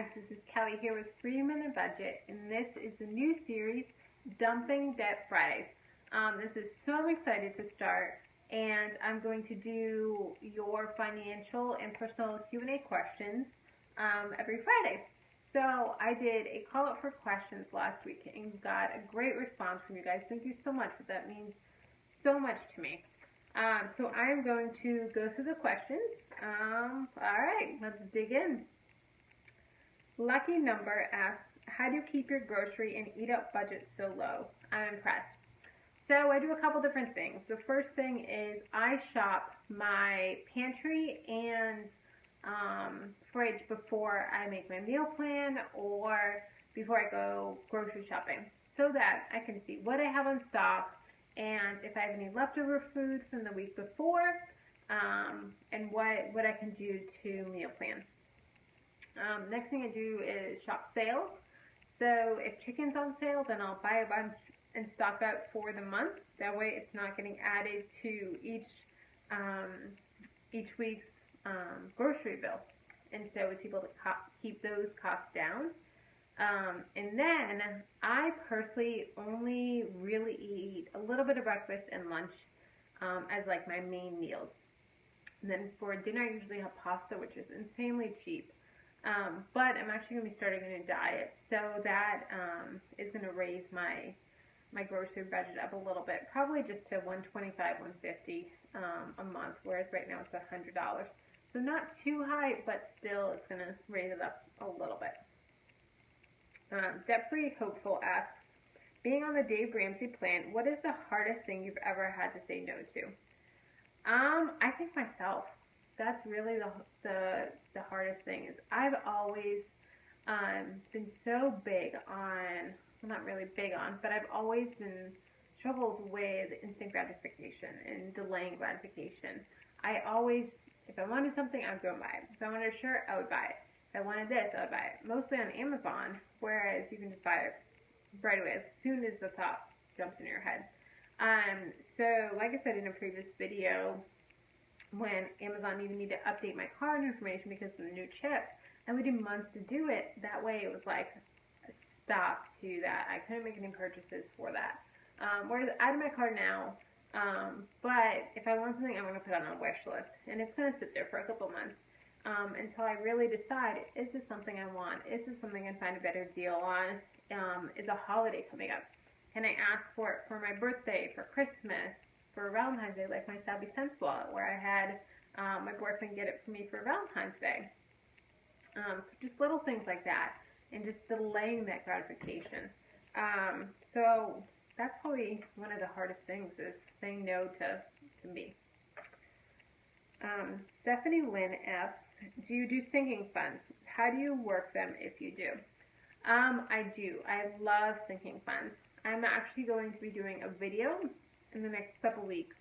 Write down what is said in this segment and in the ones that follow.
guys, this is Kelly here with Freedom in a Budget, and this is the new series, Dumping Debt Fridays. This is so I'm excited to start, and I'm going to do your financial and personal Q&A questions every Friday. So I did a call out for questions last week and got a great response from you guys. Thank you so much. That means so much to me. So I'm going to go through the questions. All right, let's dig in. Lucky Number asks, how do you keep your grocery and eat out budget so low? I'm impressed. So I do a couple different things. The first thing is I shop my pantry and fridge before I make my meal plan or before I go grocery shopping, so that I can see what I have on stock and if I have any leftover food from the week before, and what I can do to meal plan. Next thing I do is shop sales. So if chicken's on sale, then I'll buy a bunch and stock up for the month. That way it's not getting added to each week's grocery bill. And so it's able to keep those costs down. And then I personally only really eat a little bit of breakfast and lunch as like my main meals. And then for dinner I usually have pasta, which is insanely cheap. But I'm actually going to be starting a new diet, so that is going to raise my grocery budget up a little bit, probably just to $125, $150 a month, whereas right now it's $100. So not too high, but still it's going to raise it up a little bit. Debt-Free Hopeful asks, being on the Dave Ramsey plan, what is the hardest thing you've ever had to say no to? I think myself. That's really the hardest thing. Is I've always been so big on, well, not really big on, but I've always been struggled with instant gratification and delaying gratification. I always, if I wanted something, I would go and buy it. If I wanted a shirt, I would buy it. If I wanted this, I would buy it. Mostly on Amazon, whereas you can just buy it right away as soon as the thought jumps in your head. So like I said in a previous video, when Amazon needed me to update my card information because of the new chip, I waited months to do it. That way it was like a stop to that. I couldn't make any purchases for that. Whereas I add my card now, but if I want something, I'm going to put it on a wish list. And it's going to sit there for a couple months until I really decide, is this something I want? Is this something I find a better deal on? Is a holiday coming up? Can I ask for it for my birthday, for Christmas, for Valentine's Day, like my Savvy Sense wallet, where I had my boyfriend get it for me for Valentine's Day. So just little things like that, and just delaying that gratification. So that's probably one of the hardest things, is saying no to me. Stephanie Lynn asks, do you do sinking funds? How do you work them if you do? I do. I love sinking funds. I'm actually going to be doing a video in the next couple weeks,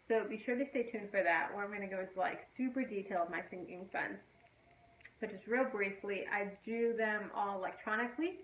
so be sure to stay tuned for that, where I'm going to go into like super detail of my sinking funds. But just real briefly, I do them all electronically,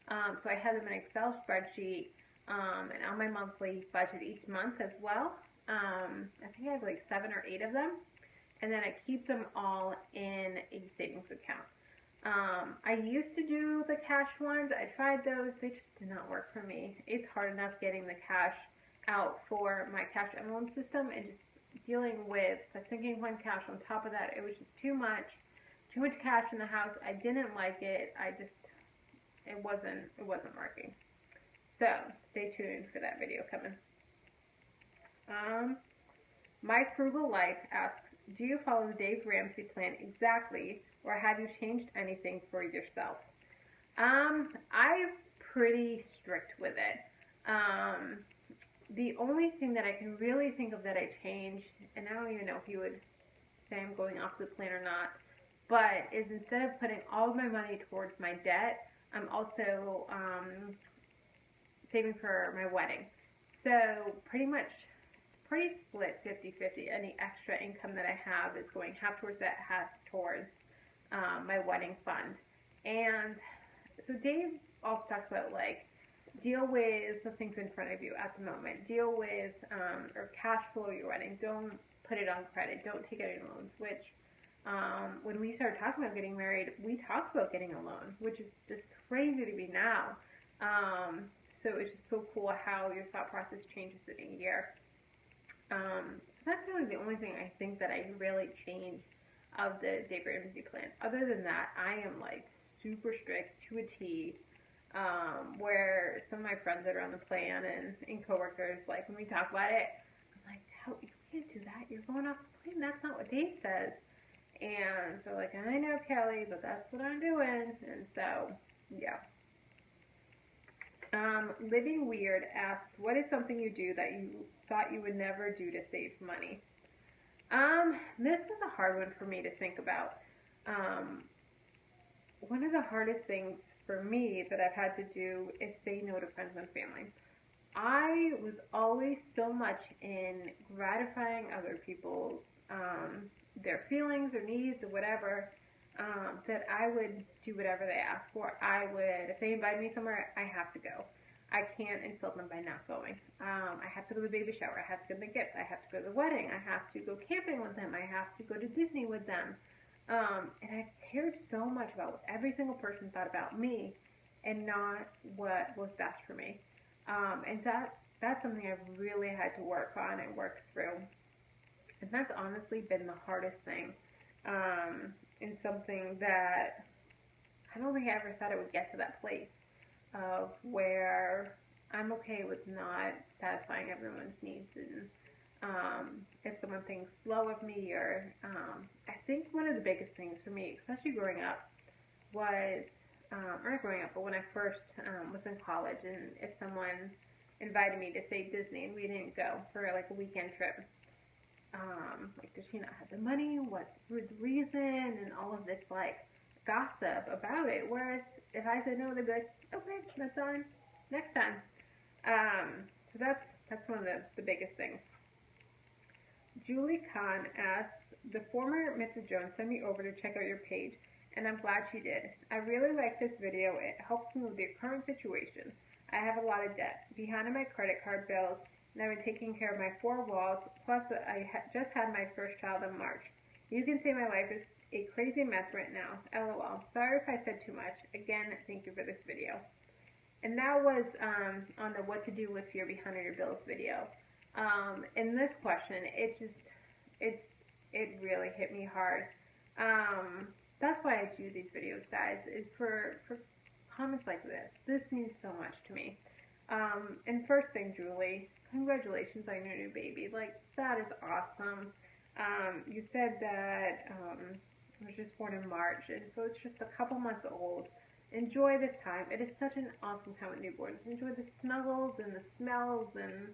so I have them in an Excel spreadsheet and on my monthly budget each month as well. I think I have like 7 or 8 of them, and then I keep them all in a savings account. I used to do the cash ones. I tried those. They just did not work for me. It's hard enough getting the cash out for my cash envelope system, and just dealing with a sinking fund cash on top of that, it was just too much cash in the house. I didn't like it. It wasn't working. So stay tuned for that video coming. My Frugal Life asks, do you follow the Dave Ramsey plan exactly, or have you changed anything for yourself? I'm pretty strict with it. The only thing that I can really think of that I changed, and I don't even know if you would say I'm going off the plan or not, but is instead of putting all of my money towards my debt, I'm also saving for my wedding. So pretty much, it's pretty split 50-50. Any extra income that I have is going half towards that, half towards my wedding fund. And so Dave also talks about like, deal with the things in front of you at the moment. Deal with or cash flow your wedding. Don't put it on credit. Don't take any loans, which When we started talking about getting married, we talked about getting a loan, which is just crazy to me now. So it's just so cool how your thought process changes in a year. So that's really the only thing I think that I really changed of the Dave Ramsey plan. Other than that, I am like super strict to a T. Where some of my friends that are on the plan and coworkers, like when we talk about it, I'm like, how you can't do that? You're going off the plan. That's not what Dave says. And so like, I know, Kelly, but that's what I'm doing. And so, yeah. Living Weird asks, what is something you do that you thought you would never do to save money? This was a hard one for me to think about. One of the hardest things for me that I've had to do is say no to friends and family. I was always so much in gratifying other people's their feelings or needs or whatever, that I would do whatever they ask for. I would, if they invite me somewhere, I have to go. I can't insult them by not going. I have to go to the baby shower. I have to go to the gift. I have to go to the wedding. I have to go camping with them. I have to go to Disney with them. And I cared so much about what every single person thought about me and not what was best for me. And so that's something I've really had to work on and work through. And that's honestly been the hardest thing. And something that I don't think I ever thought it would get to that place of where I'm okay with not satisfying everyone's needs. And if someone thinks low of me, or I think one of the biggest things for me, especially growing up, was, or not growing up, but when I first was in college, and if someone invited me to say Disney and we didn't go for like a weekend trip, like, does she not have the money? What's the reason? And all of this like gossip about it. Whereas if I said no, they'd be like, okay, that's on next time. So that's one of the biggest things. Julie Cahn asks, the former Mrs. Jones sent me over to check out your page, and I'm glad she did. I really like this video. It helps me with the current situation. I have a lot of debt, behind on my credit card bills, and I've been taking care of my 4 walls, plus I just had my first child in March. You can say my life is a crazy mess right now. LOL. Sorry if I said too much. Again, thank you for this video. And that was on the what to do if you're behind on your bills video. In this question, it really hit me hard. That's why I do these videos, guys, is for comments like this. This means so much to me. And first thing, Julie, congratulations on your new baby. Like, that is awesome. You said that it was just born in March, and so it's just a couple months old. Enjoy this time. It is such an awesome time with newborns. Enjoy the snuggles and the smells and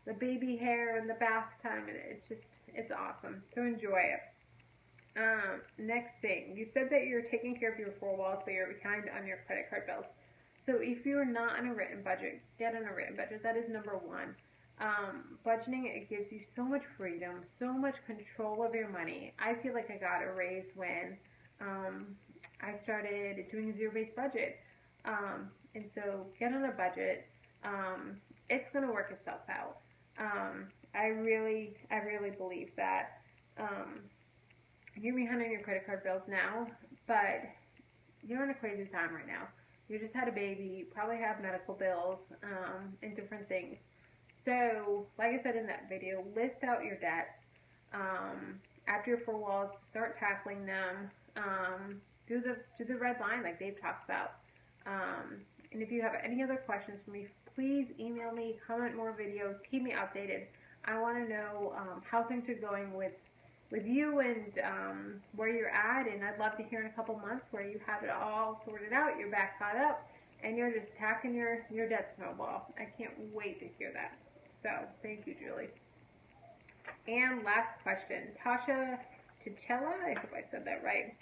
the baby hair and the bath time, and it's awesome. So enjoy it. Next thing, you said that you're taking care of your 4 walls, but you're behind on your credit card bills. So if you're not on a written budget, get on a written budget. That is number one. Budgeting, it gives you so much freedom, so much control of your money. I feel like I got a raise when I started doing a zero-based budget. And so get on a budget. It's going to work itself out. I really believe that. You're behind on your credit card bills now, but you're in a crazy time right now. You just had a baby, you probably have medical bills, and different things. So, like I said in that video, list out your debts. After your 4 walls, start tackling them. Do the red line like Dave talks about. And if you have any other questions for me, please email me, comment more videos, keep me updated. I want to know how things are going with you and where you're at, and I'd love to hear in a couple months where you have it all sorted out, you're back caught up, and you're just attacking your debt snowball. I can't wait to hear that. So, thank you, Julie. And last question, Tosha Cichella, I hope I said that right,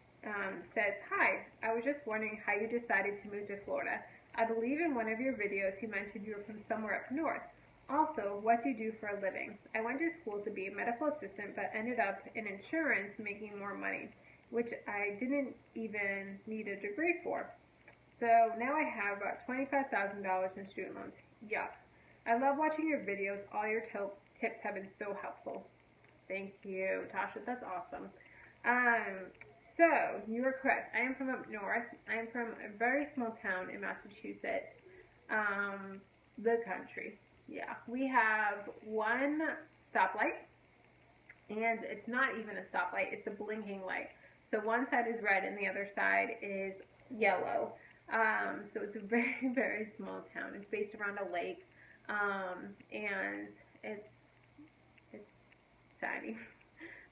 says, hi, I was just wondering how you decided to move to Florida. I believe in one of your videos you mentioned you were from somewhere up north. Also, what do you do for a living? I went to school to be a medical assistant, but ended up in insurance making more money, which I didn't even need a degree for. So now I have about $25,000 in student loans. Yuck. I love watching your videos. All your tips have been so helpful. Thank you, Tasha. That's awesome. Um, so, you are correct. I am from up north. I am from a very small town in Massachusetts, the country. Yeah, we have one stoplight, and it's not even a stoplight, it's a blinking light. So one side is red and the other side is yellow. So it's a very, very small town. It's based around a lake, and it's tiny.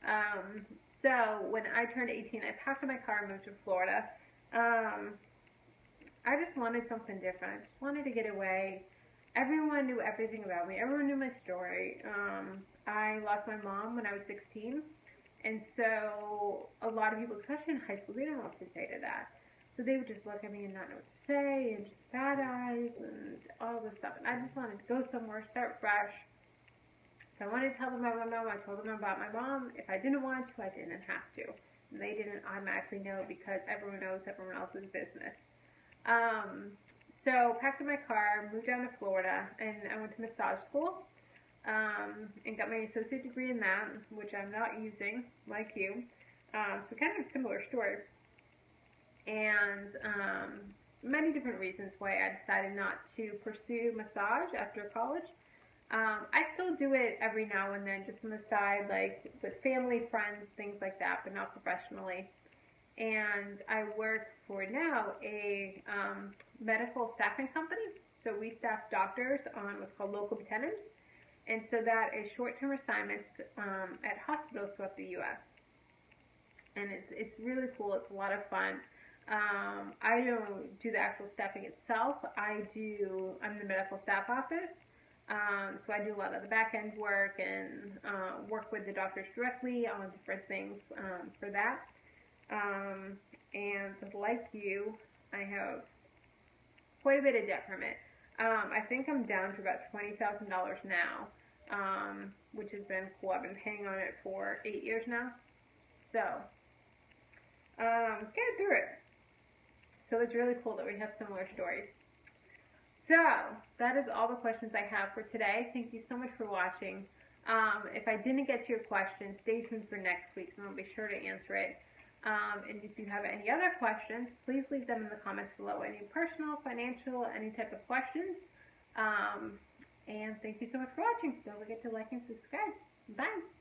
Um, so when I turned 18, I packed up my car and moved to Florida. Um, I just wanted something different. I just wanted to get away. Everyone knew everything about me. Everyone knew my story. I lost my mom when I was 16, and so a lot of people, especially in high school, they don't know what to say to that. So they would just look at me and not know what to say, and just sad eyes and all this stuff. And I just wanted to go somewhere, start fresh. If I wanted to tell them about my mom, I told them about my mom. If I didn't want to, I didn't have to. And they didn't automatically know because everyone knows everyone else's business. Um, so packed up my car, moved down to Florida, and I went to massage school, and got my associate degree in that, which I'm not using, like you. So kind of a similar story. And many different reasons why I decided not to pursue massage after college. I still do it every now and then, just on the side, like with family, friends, things like that, but not professionally. And I work for now a medical staffing company. So we staff doctors on what's called local tenens. And so that is short-term assignments at hospitals throughout the U.S. And it's really cool. It's a lot of fun. I don't do the actual staffing itself. I'm the medical staff office. So I do a lot of the back-end work and work with the doctors directly on different things for that. And like you, I have quite a bit of debt from it. I think I'm down to about $20,000 now, which has been cool. I've been paying on it for 8 years now. So, get through it. So it's really cool that we have similar stories. So, that is all the questions I have for today. Thank you so much for watching. If I didn't get to your question, stay tuned for next week, and I'll be sure to answer it. And if you have any other questions, please leave them in the comments below. Any personal, financial, any type of questions. And thank you so much for watching. Don't forget to like and subscribe. Bye.